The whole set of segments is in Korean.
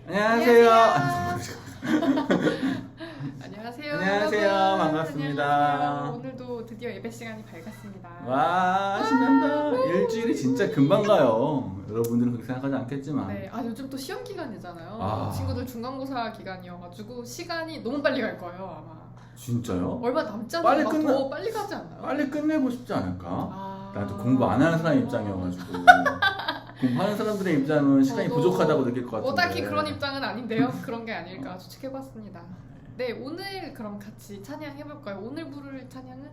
안녕하세요. 안녕하세요. 안녕하세요. 여러분. 반갑습니다. 안녕하세요. 오늘도 드디어 예배 시간이 밝았습니다. 와, 신난다. 일주일이 진짜 금방 가요. 여러분들은 그렇게 생각하지 않겠지만. 네, 요즘 또 시험 기간이잖아요. 아. 친구들 중간고사 기간이어가지고 시간이 너무 빨리 갈 거예요, 아마. 진짜요? 얼마 남지 빨리 않아서 끝나- 더 빨리 가지 않나요? 빨리 끝내고 싶지 않을까? 아. 나도 공부 안 하는 사람 입장이어가지고. 공부하는 사람들의 입장은 시간이 저도 부족하다고 느낄 것 같은데. 딱히 그런 입장은 아닌데요. 그런 게 아닐까 추측해봤습니다. 네, 오늘 그럼 같이 찬양해볼까요? 오늘 부를 찬양은?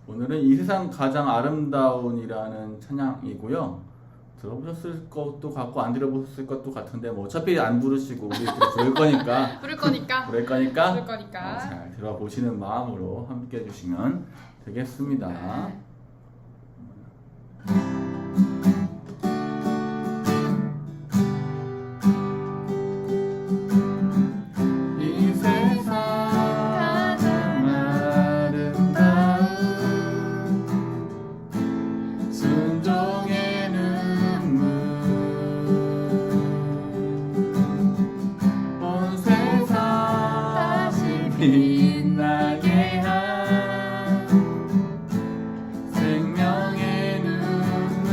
오늘은 이 세상 가장 아름다운이라는 찬양이고요. 들어보셨을 것도 같고 안 들어보셨을 것도 같은데 뭐 어차피 안 부르시고 우리 부를 거니까 부를 거니까. 부를 거니까 부를 거니까. 잘 들어보시는 마음으로 함께 해주시면 되겠습니다. 네. 이 세상 가장 아름다운 순종의 눈물 온 세상 다시 빛나게 한 생명의 눈물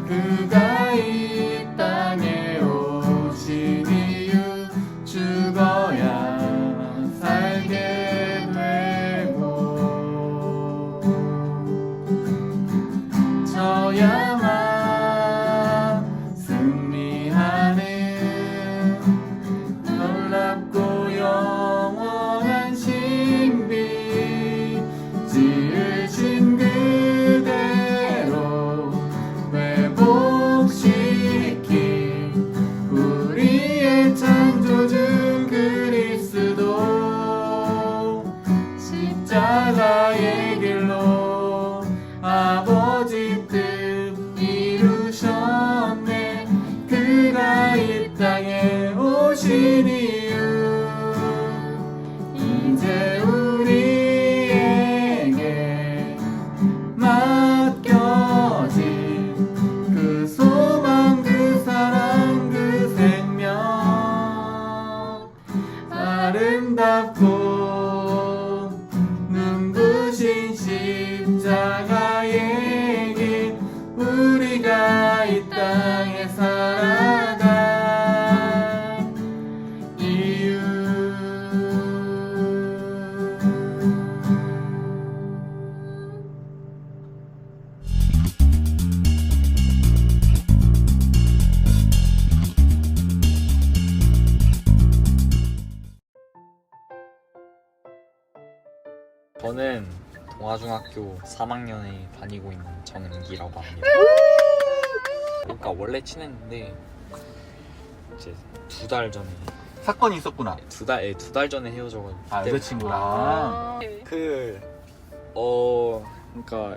그가 이 땅에 오신 이유 죽어야 살게 되고 져야만 승리하는 놀랍고 영원한 신비 지으신 그대로 회복시킨 우리의 창조주 그리스도 십자가의 길로 아버지 뜻 이루셨네 그가 이 땅에 오신 이유 이제 우리에게 맡겨진 그 소망 그 사랑 그 생명 아름답고 눈부신 십자가의 길 우리가 이 땅에 살아간 이유 저는 동아중학교 3학년에 다니고 있는 정은기라고 합니다. 그러니까 원래 친했는데 이제 두 달 전에 사건이 있었구나. 두 달 전에 헤어져가지고 아 그때 여자친구랑 그러니까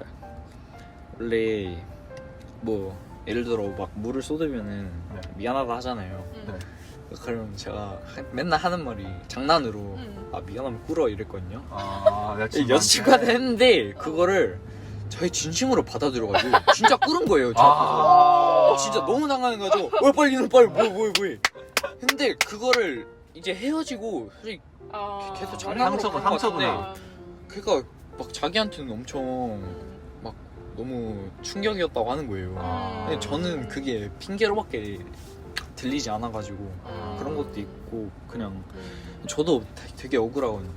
원래 뭐 예를 들어 막 물을 쏟으면은 네. 미안하다 하잖아요. 네. 그럼 제가 맨날 하는 말이 장난으로 아 미안하면 꿇어 이랬거든요. 아 여자친구한테 했는데 그거를 저희 진심으로 받아들여가지고 진짜 꿇은 거예요. 저 아. 앞에서 진짜 너무 당하는 거죠. 빨리 너 빨리 뭐해. 근데 그거를 이제 헤어지고 솔직히 계속 장난으로 상처가- 한 것 같은데 상처구나. 그러니까 막 자기한테는 엄청 막 너무 충격이었다고 하는 거예요. 근데 저는 그게 핑계로밖에 들리지 않아가지고 그런 것도 있고 그냥 저도 되게 억울하거든요.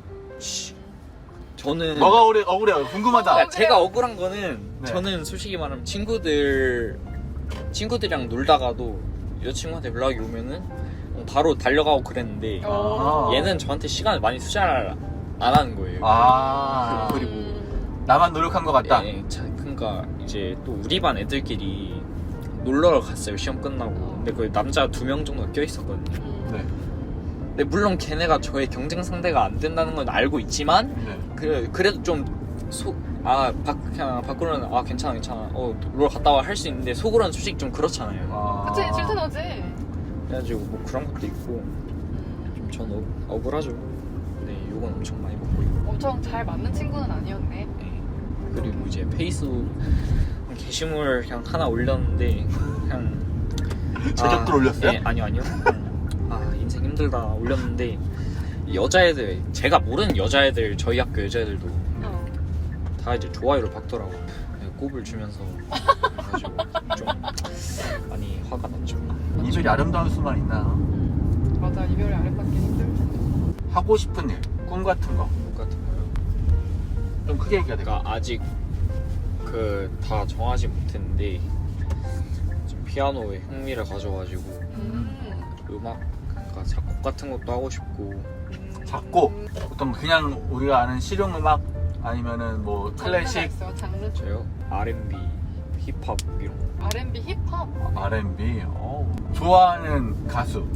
저는 뭐가 억울해요? 궁금하다. 그러니까 제가 억울한 거는 네. 저는 솔직히 말하면 친구들이랑 놀다가도 여자친구한테 연락이 오면은 바로 달려가고 그랬는데 아. 얘는 저한테 시간을 많이 투자를 안 하는 거예요. 아 그리고 나만 노력한 것 같다. 예, 그러니까 이제 또 우리 반 애들끼리 놀러 갔어요. 시험 끝나고. 근데 그 남자 2명 정도 껴 있었거든요. 네. 근데 물론 걔네가 저의 경쟁 상대가 안 된다는 건 알고 있지만 네. 그래도 좀 그냥 밖으로는 괜찮아 놀러 갔다 와 할 수 있는데 속으로는 솔직히 좀 그렇잖아요. 아. 그치, 질투나지. 그래가지고 뭐 그런 것도 있고 좀 전 억울하죠. 네, 욕은 엄청 많이 먹고 있고. 엄청 잘 맞는 친구는 아니었네. 네. 그리고 이제 페이스북 게시물 그냥 하나 올렸는데 그냥 제작들 올렸어요? 예, 아니요. 인생 힘들다 올렸는데 여자애들, 제가 모르는 여자애들, 저희 학교 여자애들도 다 이제 좋아요를 박더라고. 네, 꼽을 주면서 그래가지고 좀 많이 화가 났죠. 이별이 아름다울 수만 있나? 맞아, 이별의 아랫받기 힘들지. 하고 싶은 일, 꿈 같은 거. 것 같은 거요. 좀 크게 얘기해야 돼. 그러니까 아직 그 다 정하지 못했는데 좀 피아노에 흥미를 가져가지고 음악, 그러니까 작곡 같은 것도 하고 싶고. 작곡? 어떤 그냥 우리가 아는 실용 음악 아니면은 뭐 클래식, 장르? 저요? R&B, 힙합 이런 거. R&B, 힙합. R&B. 좋아하는 가수.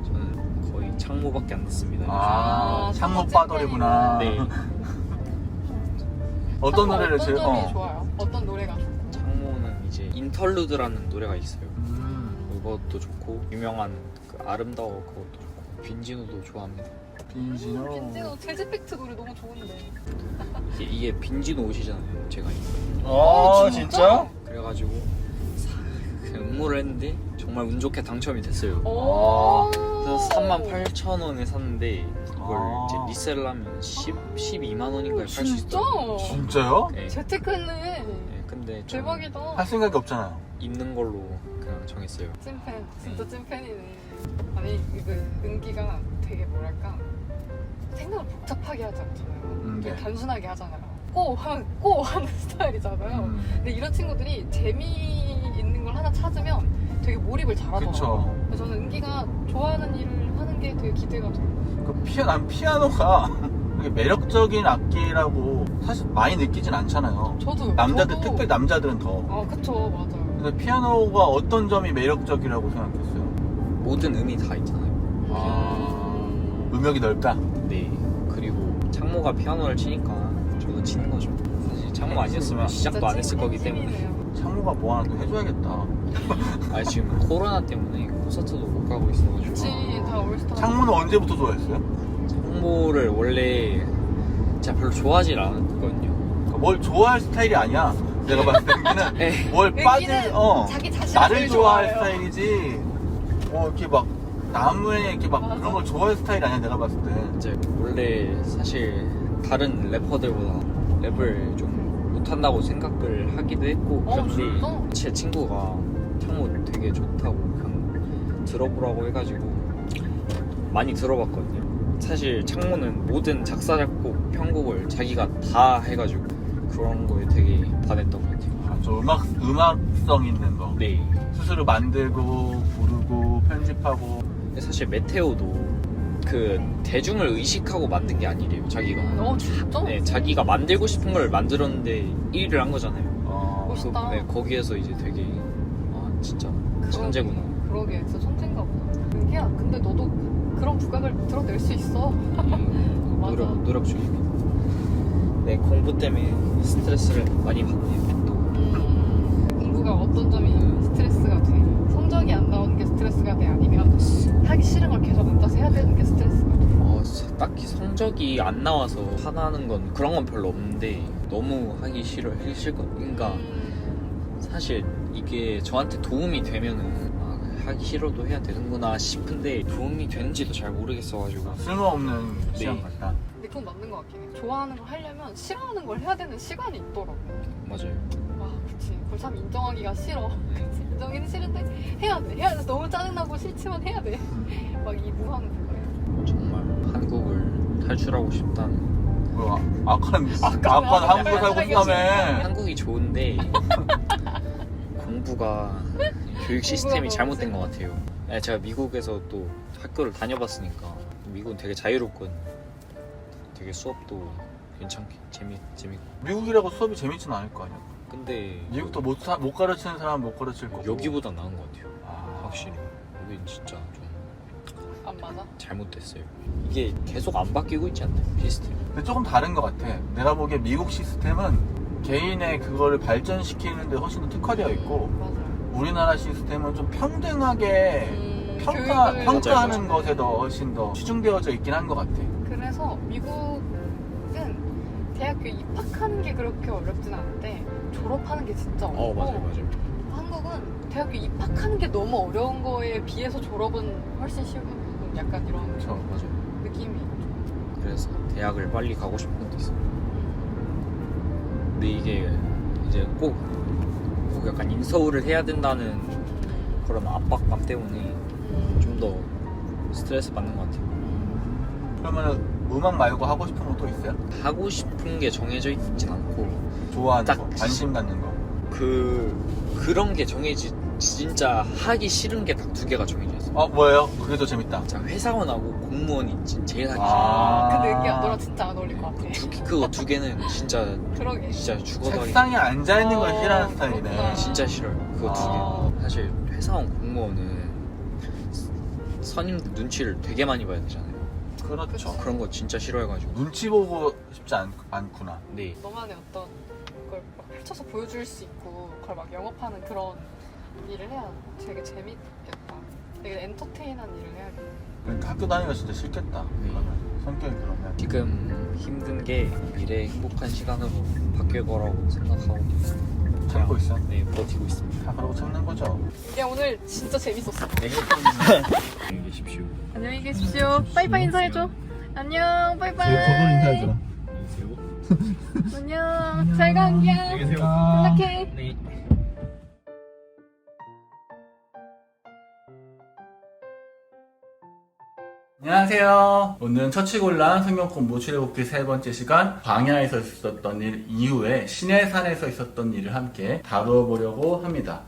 저는 거의 창모밖에 안 듣습니다. 창모 빠돌이구나. 네. 어떤 노래를 어떤 제일 점이 좋아요? 어떤 노래가 좋고? 창모는 이제 인터루드라는 노래가 있어요. 그것도 좋고 유명한 그 아름다워 그것도 좋고 빈지노도 좋아합니다. 빈지노 재즈팩트 노래 너무 좋은데. 이게 빈지노 옷이잖아요. 제가 진짜? 그래가지고 응모를 했는데 정말 운 좋게 당첨이 됐어요. 오. 그래서 38,000원에 샀는데 그걸 이제 리셀하면 12만 원인가에 팔 수 진짜? 있어요. 진짜요? 네. 재테크했네. 네, 근데 좀 대박이다. 할 생각이 없잖아요. 있는 걸로 그냥 정했어요. 찐팬, 진짜 찐팬이네. 아니 이거 은기가 되게 뭐랄까 생각을 복잡하게 하지 않잖아요. 되게 네. 단순하게 하잖아요. 꼬 하는 스타일이잖아요. 근데 이런 친구들이 재미있는 걸 하나 찾으면 되게 몰입을 잘하더라고요. 그쵸. 그래서 저는 은기가 좋아하는 일을 하는 게 되게 기대가 돼요. 난 피아노가 되게 매력적인 악기라고 사실 많이 느끼진 않잖아요. 저도 특별히 남자들은 더. 아 그쵸, 맞아요. 근데 피아노가 어떤 점이 매력적이라고 생각했어요? 모든 음이 다 있잖아요. 음역이 넓다. 네. 그리고 창모가 피아노를 치니까 저도 치는 거죠. 사실 창모 아니었으면 시작도 안 했을 거기 때문에. 창모가 뭐 하나 또 해줘야겠다. 지금 코로나 때문에 콘서트도 못 가고 있어가지고. 그치, 다 올스타. 창모는 언제부터 좋아했어요? 창모를 원래 제가 별로 좋아하질 않았거든요. 그러니까 뭘 좋아할 스타일이 아니야. 내가 봤을 때 은기는 네. 뭘 빠질 자기 자신 나를 좋아할 스타일이지. 이렇게 막 남의 이렇게 막 맞아. 그런 걸 좋아할 스타일이 아니야. 내가 봤을 때. 이제 원래 사실 다른 래퍼들보다 랩을 좀 못한다고 생각을 하기도 했고 그런데 진짜? 제 친구가 창모 되게 좋다고 그냥 들어보라고 해가지고 많이 들어봤거든요. 사실 창모는 모든 작사 작곡 편곡을 자기가 다 해가지고 그런 거에 되게 반했던 것 같아요. 저 음악성 있는 거. 네. 스스로 만들고 부르고 편집하고. 근데 사실 메테오도 그 대중을 의식하고 만든 게 아니래요. 자기가. 진짜? 네, 자기가 만들고 싶은 걸 만들었는데 1위를 한 거잖아요. 멋있다. 네, 거기에서 이제 되게 진짜 천재구나. 그러게, 진짜 천재인가 보다. 은기야, 근데 너도 그런 부각을 드러낼 수 있어. 맞아. 노력 중입니다. 네, 공부 때문에 스트레스를 많이 받네요. 또 공부가 어떤 점이 스트레스가 돼? 성적이 안 나오는 게 스트레스가 돼? 아니면 하기 싫은 걸 계속 앉아서 해야 되는 게 스트레스가 돼? 딱히 성적이 안 나와서 화나는 건 그런 건 별로 없는데 너무 하기 싫을 것. 그러니까 사실 이게 저한테 도움이 되면은 하기 싫어도 해야 되는구나 싶은데 도움이 되는지도 잘 모르겠어가지고. 쓸모없는 시간 같다. 근데 그건 맞는 것 같긴 해. 좋아하는 걸 하려면 싫어하는 걸 해야 되는 시간이 있더라고. 맞아요. 와, 그치. 그걸 참 인정하기가 싫어. 그치. 인정하기는 싫은데 해야 돼. 너무 짜증나고 싫지만 해야 돼. 막 이 무한 그거야. 정말 한국을 탈출하고 싶다는. 뭐야? 아까는 한국에 살고 싶다며. 한국이 좋은데 공부가 교육 시스템이 잘못된 것 같아요. 제가 미국에서 또 학교를 다녀봤으니까 미국은 되게 자유롭거든요. 되게 수업도 괜찮게 재밌고. 미국이라고 수업이 재밌진 않을 거 아니야. 근데 미국도 못 가르치는 사람은 못 가르칠 거고. 여기보다 나은 것 같아요. 아. 확실히 여긴 진짜 좀 안 맞아? 잘못됐어요. 이게 계속 안 바뀌고 있지 않나요? 시스템. 근데 조금 다른 것 같아. 내가 보기에 미국 시스템은 개인의 그거를 발전시키는 데 훨씬 더 특화되어 있고 맞아요. 우리나라 시스템은 좀 평등하게 교육을- 평가하는 맞아요. 것에 더 훨씬 더 치중되어져 있긴 한 것 같아. 그래서 미국은 대학교 입학하는 게 그렇게 어렵진 않은데 졸업하는 게 진짜 어렵고 맞아요. 한국은 대학교 입학하는 게 너무 어려운 거에 비해서 졸업은 훨씬 쉬운 부분 약간 이런 그렇죠. 맞아. 느낌이 그래서 대학을 빨리 가고 싶은 것도 있어요. 근데 이게 이제 꼭 약간 인서울을 해야 된다는 그런 압박감 때문에 좀 더 스트레스 받는 것 같아요. 그러면 음악 말고 하고 싶은 거 또 있어요? 하고 싶은 게 정해져 있지 않고 좋아하는 딱 거, 관심 갖는 거. 그런 게 진짜 하기 싫은 게 딱 두 개가 정해져 있어. 뭐예요? 그게 더 재밌다. 자, 회사원하고 공무원이 제일 하기 싫어. 그 느낌 너랑 진짜 안 어울릴 것 같아. 그거 두 개는 진짜 그러게. 죽어도 하기 책상에 앉아있는 걸 싫어하는 스타일이네. 그렇구나. 진짜 싫어요. 그거 두 개. 사실 회사원 공무원은 선임들 눈치를 되게 많이 봐야 되잖아요. 그렇죠. 그런 거 진짜 싫어해가지고. 눈치 보고 싶지 않구나. 네. 너만의 어떤 걸 막 펼쳐서 보여줄 수 있고 그걸 막 영업하는 그런 일을 해야 되게 재밌겠다. 되게 엔터테인한 일을 해야겠다. 그러니까 학교 다니기가 진짜 싫겠다. 네. 그러면 성격이 그러면. 지금 힘든 게 미래의 행복한 시간으로 바뀔 거라고 생각하고 참고 있어. 네, 버티고 있습니다. 다 그러고 참는 거죠. 야 오늘 진짜 재밌었어. 네. 안녕히 계십시오. 안녕히 계십시오. 빠이빠이 인사해줘. 안녕. 빠이빠이. 안녕히 계세요. 안녕. 잘 가 안녕. 연락해. 네. 안녕하세요. 오늘은 처치곤란 성경 공부 출애굽기 세 번째 시간 광야에서 있었던 일 이후에 시내산에서 있었던 일을 함께 다뤄보려고 합니다.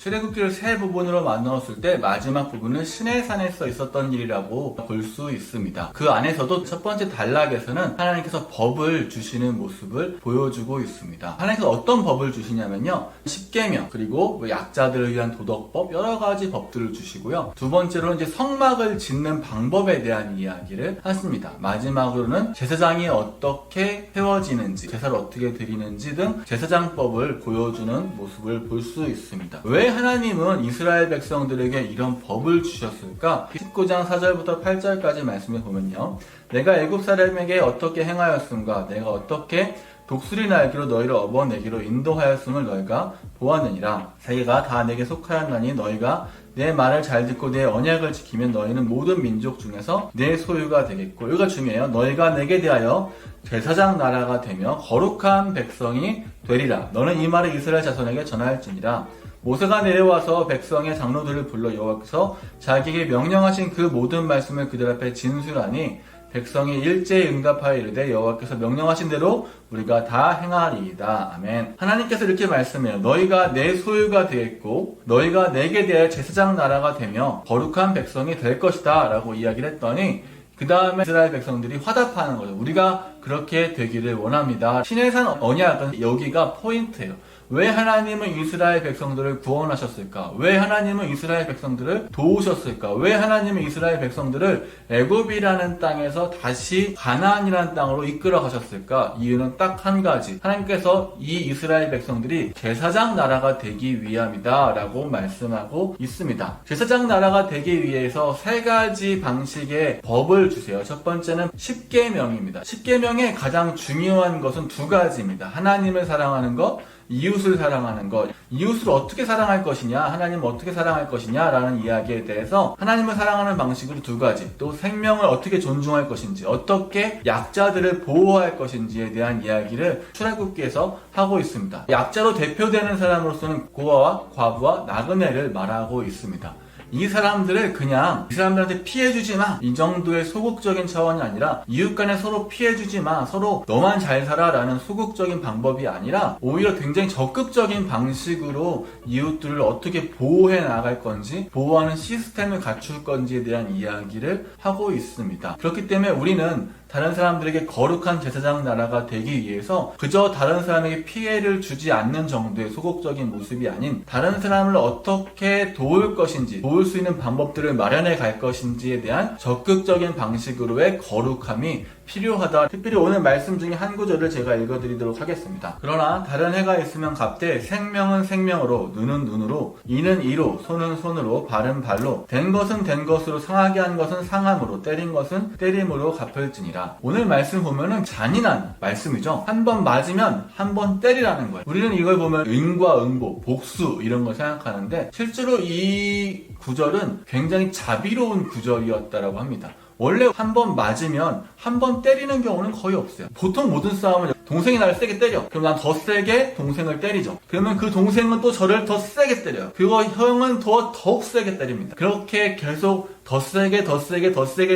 출애굽기를 세 부분으로 나누었을 때 마지막 부분은 시내산에서 있었던 일이라고 볼 수 있습니다. 그 안에서도 첫 번째 단락에서는 하나님께서 법을 주시는 모습을 보여주고 있습니다. 하나님께서 어떤 법을 주시냐면요, 십계명, 그리고 약자들을 위한 도덕법, 여러 가지 법들을 주시고요. 두 번째로 이제 성막을 짓는 방법에 대한 이야기를 하십니다. 마지막으로는 제사장이 어떻게 세워지는지, 제사를 어떻게 드리는지 등 제사장법을 보여주는 모습을 볼 수 있습니다. 왜 하나님은 이스라엘 백성들에게 이런 법을 주셨을까? 19장 4절부터 8절까지 말씀을 보면요, 내가 애굽 사람에게 어떻게 행하였음과 내가 어떻게 독수리 날개로 너희를 업어내기로 인도하였음을 너희가 보았느니라. 세계가 다 내게 속하였나니 너희가 내 말을 잘 듣고 내 언약을 지키면 너희는 모든 민족 중에서 내 소유가 되겠고, 이거 중요해요. 너희가 내게 대하여 제사장 나라가 되며 거룩한 백성이 되리라. 너는 이 말을 이스라엘 자손에게 전하였지니라. 모세가 내려와서 백성의 장로들을 불러 여호와께서 자기에게 명령하신 그 모든 말씀을 그들 앞에 진술하니 백성이 일제히 응답하여 이르되 여호와께서 명령하신 대로 우리가 다 행하리이다. 아멘. 하나님께서 이렇게 말씀해요. 너희가 내 소유가 되겠고 너희가 내게 대하여 제사장 나라가 되며 거룩한 백성이 될 것이다 라고 이야기를 했더니 그 다음에 이스라엘 백성들이 화답하는 거죠. 우리가 그렇게 되기를 원합니다. 시내산 언약은 여기가 포인트예요. 왜 하나님은 이스라엘 백성들을 구원하셨을까? 왜 하나님은 이스라엘 백성들을 도우셨을까? 왜 하나님은 이스라엘 백성들을 애굽이라는 땅에서 다시 가나안이라는 땅으로 이끌어 가셨을까? 이유는 딱 한 가지. 하나님께서 이 이스라엘 백성들이 제사장 나라가 되기 위함이다 라고 말씀하고 있습니다. 제사장 나라가 되기 위해서 세 가지 방식의 법을 주세요. 첫 번째는 십계명입니다. 십계명의 가장 중요한 것은 두 가지입니다. 하나님을 사랑하는 것, 이웃을 사랑하는 것. 이웃을 어떻게 사랑할 것이냐, 하나님을 어떻게 사랑할 것이냐 라는 이야기에 대해서 하나님을 사랑하는 방식으로 두 가지, 또 생명을 어떻게 존중할 것인지, 어떻게 약자들을 보호할 것인지에 대한 이야기를 출애굽기에서 하고 있습니다. 약자로 대표되는 사람으로서는 고아와 과부와 나그네를 말하고 있습니다. 이 사람들을 그냥 이 사람들한테 피해주지 마, 이 정도의 소극적인 차원이 아니라 이웃 간에 서로 피해주지 마, 서로 너만 잘 살아 라는 소극적인 방법이 아니라 오히려 굉장히 적극적인 방식으로 이웃들을 어떻게 보호해 나갈 건지, 보호하는 시스템을 갖출 건지에 대한 이야기를 하고 있습니다. 그렇기 때문에 우리는 다른 사람들에게 거룩한 제사장 나라가 되기 위해서 그저 다른 사람에게 피해를 주지 않는 정도의 소극적인 모습이 아닌, 다른 사람을 어떻게 도울 것인지, 도울 수 있는 방법들을 마련해 갈 것인지에 대한 적극적인 방식으로의 거룩함이 필요하다. 특별히 오늘 말씀 중에 한 구절을 제가 읽어드리도록 하겠습니다. 그러나 다른 해가 있으면 갑되 생명은 생명으로, 눈은 눈으로, 이는 이로, 손은 손으로, 발은 발로, 된 것은 된 것으로, 상하게 한 것은 상함으로, 때린 것은 때림으로 갚을지니라. 오늘 말씀 보면은 잔인한 말씀이죠. 한 번 맞으면 한 번 때리라는 거예요. 우리는 이걸 보면 응과 응보, 복수 이런 걸 생각하는데 실제로 이 구절은 굉장히 자비로운 구절이었다라고 합니다. 원래 한 번 맞으면 한 번 때리는 경우는 거의 없어요. 보통 모든 싸움은 동생이 나를 세게 때려. 그럼 난 더 세게 동생을 때리죠. 그러면 그 동생은 또 저를 더 세게 때려요. 그리고 형은 더욱 세게 때립니다. 그렇게 계속 더 세게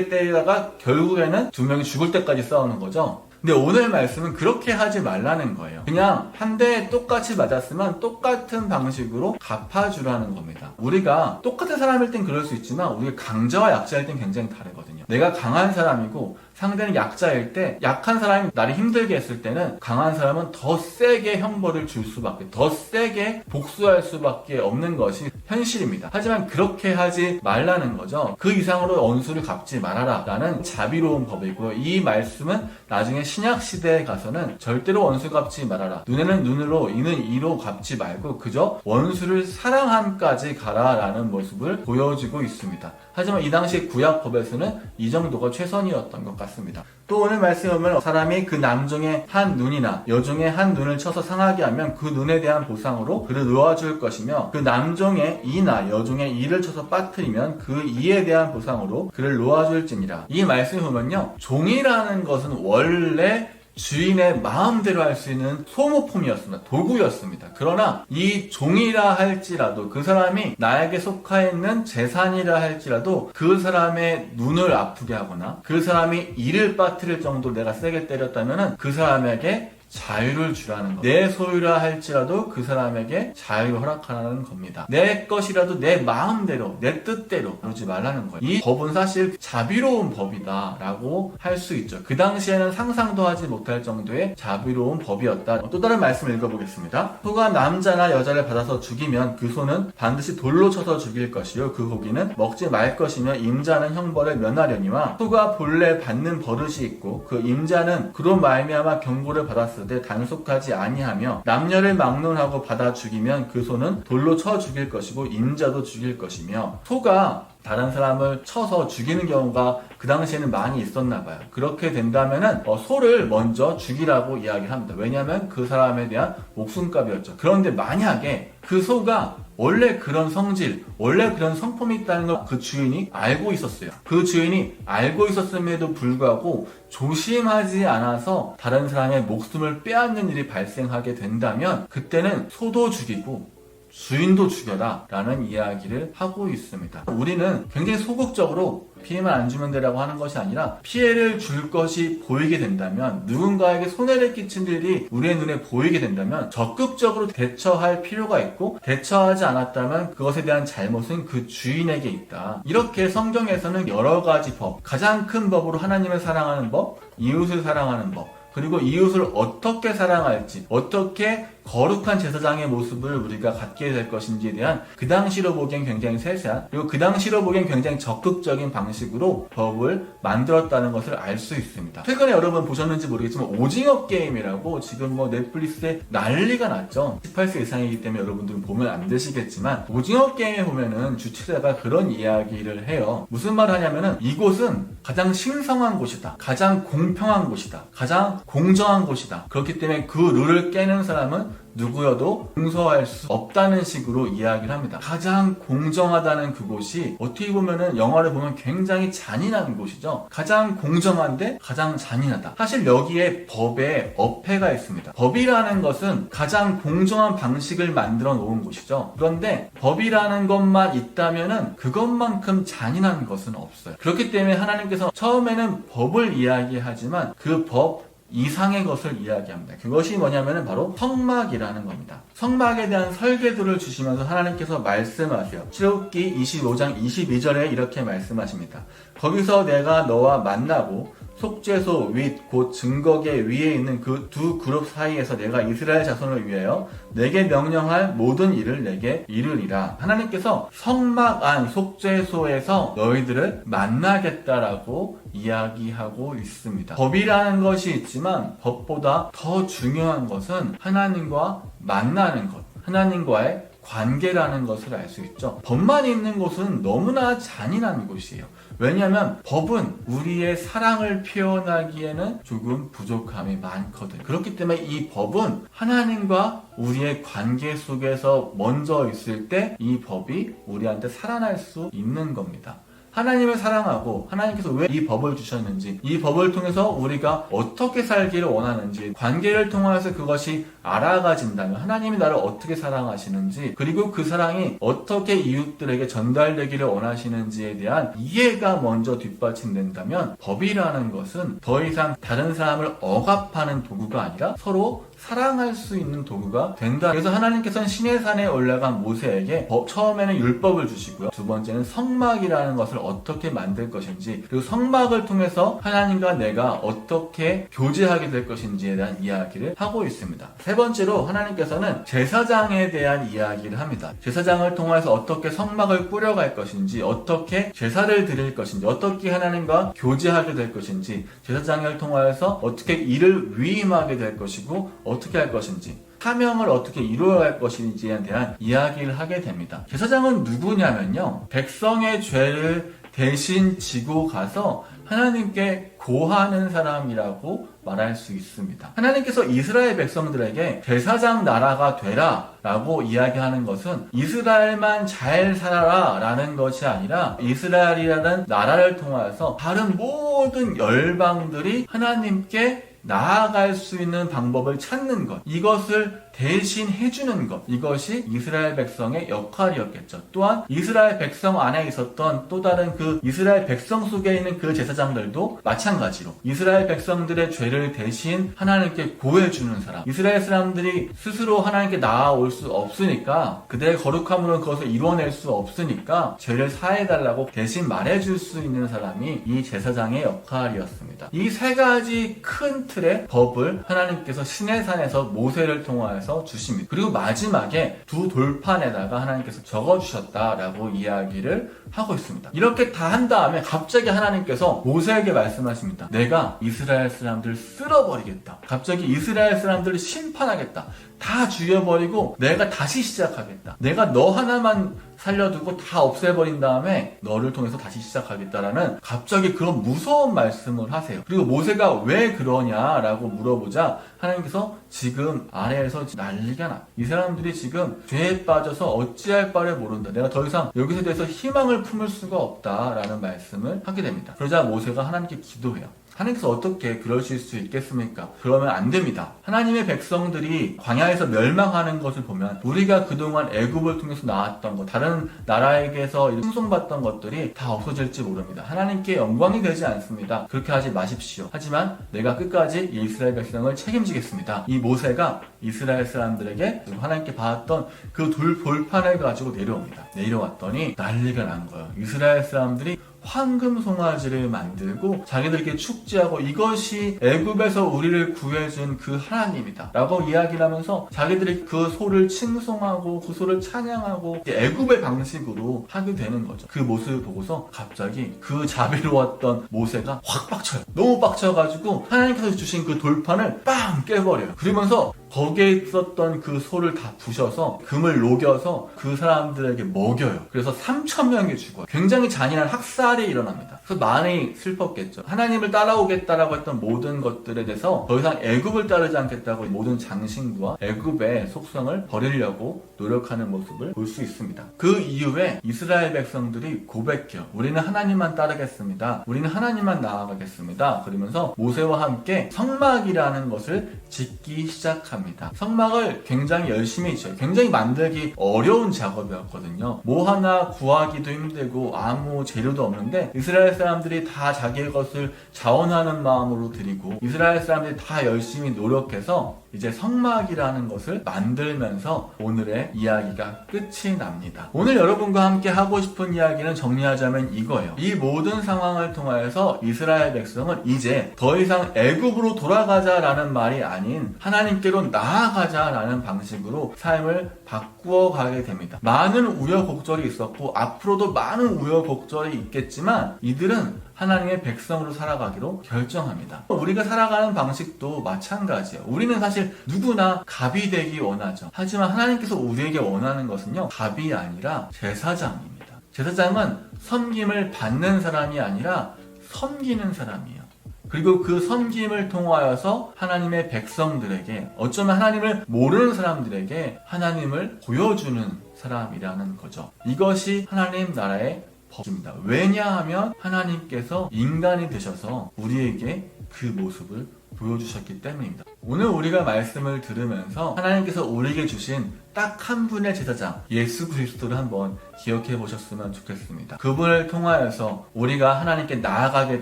때리다가 결국에는 두 명이 죽을 때까지 싸우는 거죠. 근데 오늘 말씀은 그렇게 하지 말라는 거예요. 그냥 한 대에 똑같이 맞았으면 똑같은 방식으로 갚아주라는 겁니다. 우리가 똑같은 사람일 땐 그럴 수 있지만 우리가 강자와 약자일 땐 굉장히 다르거든요. 내가 강한 사람이고 상대는 약자일 때 약한 사람이 나를 힘들게 했을 때는 강한 사람은 더 세게 형벌을 줄 수밖에, 더 세게 복수할 수밖에 없는 것이 현실입니다. 하지만 그렇게 하지 말라는 거죠. 그 이상으로 원수를 갚지 말아라 라는 자비로운 법이고요. 이 말씀은 나중에 신약시대에 가서는 절대로 원수 갚지 말아라, 눈에는 눈으로 이는 이로 갚지 말고 그저 원수를 사랑함까지 가라 라는 모습을 보여주고 있습니다. 하지만 이 당시 구약법에서는 이 정도가 최선이었던 것 같습니다. 또 오늘 말씀에 보면 사람이 그 남종의 한 눈이나 여종의 한 눈을 쳐서 상하게 하면 그 눈에 대한 보상으로 그를 놓아줄 것이며 그 남종의 이나 여종의 이를 쳐서 빠뜨리면 그 이에 대한 보상으로 그를 놓아줄지니라. 이 말씀을 보면요, 종이라는 것은 원래 주인의 마음대로 할 수 있는 소모품이었습니다. 도구였습니다. 그러나 이 종이라 할지라도, 그 사람이 나에게 속하 있는 재산이라 할지라도 그 사람의 눈을 아프게 하거나 그 사람이 이를 빠뜨릴 정도로 내가 세게 때렸다면 그 사람에게 자유를 주라는 것. 내 소유라 할지라도 그 사람에게 자유를 허락하라는 겁니다. 내 것이라도 내 마음대로, 내 뜻대로 그러지 말라는 거예요. 이 법은 사실 자비로운 법이다 라고 할 수 있죠. 그 당시에는 상상도 하지 못할 정도의 자비로운 법이었다. 또 다른 말씀을 읽어보겠습니다. 소가 남자나 여자를 받아서 죽이면 그 소는 반드시 돌로 쳐서 죽일 것이요 그 고기는 먹지 말 것이며 임자는 형벌을 면하려니와 소가 본래 받는 버릇이 있고 그 임자는 그로 말미암아 경고를 받았으되 단속하지 아니하며 남녀를 막론하고 받아 죽이면 그 소는 돌로 쳐 죽일 것이고 임자도 죽일 것이며, 소가 다른 사람을 쳐서 죽이는 경우가 그 당시에는 많이 있었나 봐요. 그렇게 된다면은 소를 먼저 죽이라고 이야기를 합니다. 왜냐하면 그 사람에 대한 목숨값이었죠. 그런데 만약에 그 소가 원래 그런 성질, 원래 그런 성품이 있다는 걸 그 주인이 알고 있었어요. 그 주인이 알고 있었음에도 불구하고 조심하지 않아서 다른 사람의 목숨을 빼앗는 일이 발생하게 된다면 그때는 소도 죽이고 주인도 죽여라 라는 이야기를 하고 있습니다. 우리는 굉장히 소극적으로 피해만 안 주면 되라고 하는 것이 아니라 피해를 줄 것이 보이게 된다면, 누군가에게 손해를 끼친 일이 우리의 눈에 보이게 된다면 적극적으로 대처할 필요가 있고, 대처하지 않았다면 그것에 대한 잘못은 그 주인에게 있다. 이렇게 성경에서는 여러 가지 법, 가장 큰 법으로 하나님을 사랑하는 법, 이웃을 사랑하는 법, 그리고 이웃을 어떻게 사랑할지, 어떻게 거룩한 제사장의 모습을 우리가 갖게 될 것인지에 대한 그 당시로 보기엔 굉장히 세세한, 그리고 그 당시로 보기엔 굉장히 적극적인 방식으로 법을 만들었다는 것을 알 수 있습니다. 최근에 여러분 보셨는지 모르겠지만 오징어 게임이라고 지금 넷플릭스에 난리가 났죠. 18세 이상이기 때문에 여러분들은 보면 안 되시겠지만 오징어 게임에 보면은 주최자가 그런 이야기를 해요. 무슨 말을 하냐면은 이곳은 가장 신성한 곳이다, 가장 공평한 곳이다, 가장 공정한 곳이다. 그렇기 때문에 그 룰을 깨는 사람은 누구여도 용서할 수 없다는 식으로 이야기를 합니다. 가장 공정하다는 그곳이 어떻게 보면은 영화를 보면 굉장히 잔인한 곳이죠. 가장 공정한데 가장 잔인하다. 사실 여기에 법에 어폐가 있습니다. 법이라는 것은 가장 공정한 방식을 만들어 놓은 곳이죠. 그런데 법이라는 것만 있다면은 그것만큼 잔인한 것은 없어요. 그렇기 때문에 하나님께서 처음에는 법을 이야기하지만 그 법 이상의 것을 이야기합니다. 그것이 뭐냐면은 바로 성막이라는 겁니다. 성막에 대한 설계도를 주시면서 하나님께서 말씀하세요. 출애굽기 25장 22절에 이렇게 말씀하십니다. 거기서 내가 너와 만나고 속죄소 윗 곧 증거계 위에 있는 그 두 그룹 사이에서 내가 이스라엘 자손을 위하여 내게 명령할 모든 일을 내게 이르리라. 하나님께서 성막 안 속죄소에서 너희들을 만나겠다라고 이야기하고 있습니다. 법이라는 것이 있지만 법보다 더 중요한 것은 하나님과 만나는 것, 하나님과의 관계라는 것을 알 수 있죠. 법만 있는 곳은 너무나 잔인한 곳이에요. 왜냐하면 법은 우리의 사랑을 표현하기에는 조금 부족함이 많거든. 그렇기 때문에 이 법은 하나님과 우리의 관계 속에서 먼저 있을 때 이 법이 우리한테 살아날 수 있는 겁니다. 하나님을 사랑하고 하나님께서 왜 이 법을 주셨는지, 이 법을 통해서 우리가 어떻게 살기를 원하는지, 관계를 통해서 그것이 알아가진다면 하나님이 나를 어떻게 사랑하시는지, 그리고 그 사랑이 어떻게 이웃들에게 전달되기를 원하시는지에 대한 이해가 먼저 뒷받침된다면 법이라는 것은 더 이상 다른 사람을 억압하는 도구가 아니라 서로 사랑할 수 있는 도구가 된다. 그래서 하나님께서는 시내산에 올라간 모세에게 처음에는 율법을 주시고요. 두 번째는 성막이라는 것을 어떻게 만들 것인지, 그리고 성막을 통해서 하나님과 내가 어떻게 교제하게 될 것인지에 대한 이야기를 하고 있습니다. 세 번째로 하나님께서는 제사장에 대한 이야기를 합니다. 제사장을 통해서 어떻게 성막을 꾸려갈 것인지, 어떻게 제사를 드릴 것인지, 어떻게 하나님과 교제하게 될 것인지, 제사장을 통해서 어떻게 일을 위임하게 될 것이고 어떻게 할 것인지, 사명을 어떻게 이루어갈 것인지에 대한 이야기를 하게 됩니다. 제사장은 누구냐면요, 백성의 죄를 대신 지고 가서 하나님께 고하는 사람이라고 말할 수 있습니다. 하나님께서 이스라엘 백성들에게 제사장 나라가 되라 라고 이야기하는 것은 이스라엘만 잘 살아라 라는 것이 아니라 이스라엘이라는 나라를 통해서 다른 모든 열방들이 하나님께 나아갈 수 있는 방법을 찾는 것, 이것을 대신 해주는 것, 이것이 이스라엘 백성의 역할이었겠죠. 또한 이스라엘 백성 안에 있었던 또 다른 그 이스라엘 백성 속에 있는 그 제사장들도 마찬가지로 이스라엘 백성들의 죄를 대신 하나님께 고해주는 사람, 이스라엘 사람들이 스스로 하나님께 나아올 수 없으니까, 그들의 거룩함으로는 그것을 이루어낼 수 없으니까 죄를 사해달라고 대신 말해줄 수 있는 사람이 이 제사장의 역할이었습니다. 이 세 가지 큰 틀의 법을 하나님께서 시내산에서 모세를 통하여서 주십니다. 그리고 마지막에 두 돌판에다가 하나님께서 적어주셨다라고 이야기를 하고 있습니다. 이렇게 다 한 다음에 갑자기 하나님께서 모세에게 말씀하십니다. 내가 이스라엘 사람들을 쓸어버리겠다. 갑자기 이스라엘 사람들을 심판하겠다. 다 죽여버리고 내가 다시 시작하겠다. 내가 너 하나만 살려두고 다 없애버린 다음에 너를 통해서 다시 시작하겠다라는 갑자기 그런 무서운 말씀을 하세요. 그리고 모세가 왜 그러냐라고 물어보자 하나님께서 지금 아래에서 난리가 나. 이 사람들이 지금 죄에 빠져서 어찌할 바를 모른다. 내가 더 이상 여기서 대해서 희망을 품을 수가 없다라는 말씀을 하게 됩니다. 그러자 모세가 하나님께 기도해요. 하나님께서 어떻게 그러실 수 있겠습니까? 그러면 안 됩니다. 하나님의 백성들이 광야에서 멸망하는 것을 보면 우리가 그동안 애굽을 통해서 나왔던 것, 다른 나라에게서 숭송받던 것들이 다 없어질지 모릅니다. 하나님께 영광이 되지 않습니다. 그렇게 하지 마십시오. 하지만 내가 끝까지 이스라엘 백성을 책임지겠습니다. 이 모세가 이스라엘 사람들에게 하나님께 받았던 그 돌판을 가지고 내려옵니다. 내려왔더니 난리가 난 거예요. 이스라엘 사람들이 황금 송아지를 만들고 자기들께 축제하고 이것이 애굽에서 우리를 구해준 그 하나님이다 라고 이야기를 하면서 자기들이 그 소를 칭송하고 그 소를 찬양하고 애굽의 방식으로 하게 되는 거죠. 그 모습을 보고서 갑자기 그 자비로웠던 모세가 확 빡쳐요. 너무 빡쳐가지고 하나님께서 주신 그 돌판을 빵 깨버려요. 그러면서 거기에 있었던 그 소를 다 부셔서 금을 녹여서 그 사람들에게 먹여요. 그래서 3,000명이 죽어요. 굉장히 잔인한 학살이 일어납니다. 그래서 많이 슬펐겠죠. 하나님을 따라오겠다라고 했던 모든 것들에 대해서 더 이상 애굽을 따르지 않겠다고 모든 장신구와 애굽의 속성을 버리려고 노력하는 모습을 볼 수 있습니다. 그 이후에 이스라엘 백성들이 고백해요. 우리는 하나님만 따르겠습니다. 우리는 하나님만 나아가겠습니다. 그러면서 모세와 함께 성막이라는 것을 짓기 시작합니다. 성막을 굉장히 열심히 지어요. 굉장히 만들기 어려운 작업이었거든요. 뭐 하나 구하기도 힘들고 아무 재료도 없는데 이스라엘 사람들이 다 자기의 것을 자원하는 마음으로 드리고 이스라엘 사람들이 다 열심히 노력해서 이제 성막이라는 것을 만들면서 오늘의 이야기가 끝이 납니다. 오늘 여러분과 함께 하고 싶은 이야기는 정리하자면 이거예요. 이 모든 상황을 통하여서 이스라엘 백성은 이제 더 이상 애굽으로 돌아가자라는 말이 아닌 하나님께로 나아가자라는 방식으로 삶을 바꾸어 가게 됩니다. 많은 우여곡절이 있었고 앞으로도 많은 우여곡절이 있겠지만 이들은 하나님의 백성으로 살아가기로 결정합니다. 우리가 살아가는 방식도 마찬가지예요. 우리는 사실 누구나 갑이 되기 원하죠. 하지만 하나님께서 우리에게 원하는 것은요, 갑이 아니라 제사장입니다. 제사장은 섬김을 받는 사람이 아니라 섬기는 사람이에요. 그리고 그 섬김을 통하여서 하나님의 백성들에게, 어쩌면 하나님을 모르는 사람들에게 하나님을 보여주는 사람이라는 거죠. 이것이 하나님 나라의 법입니다. 왜냐하면 하나님께서 인간이 되셔서 우리에게 그 모습을 보여주셨기 때문입니다. 오늘 우리가 말씀을 들으면서 하나님께서 우리에게 주신 딱 한 분의 제사장 예수 그리스도를 한번 기억해 보셨으면 좋겠습니다. 그분을 통하여서 우리가 하나님께 나아가게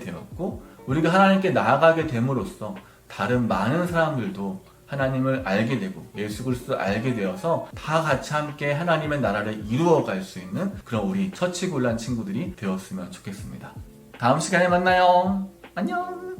되었고, 우리가 하나님께 나아가게 됨으로써 다른 많은 사람들도 하나님을 알게 되고 예수 그리스도를 알게 되어서 다 같이 함께 하나님의 나라를 이루어갈 수 있는 그런 우리 처치곤란 친구들이 되었으면 좋겠습니다. 다음 시간에 만나요. 안녕.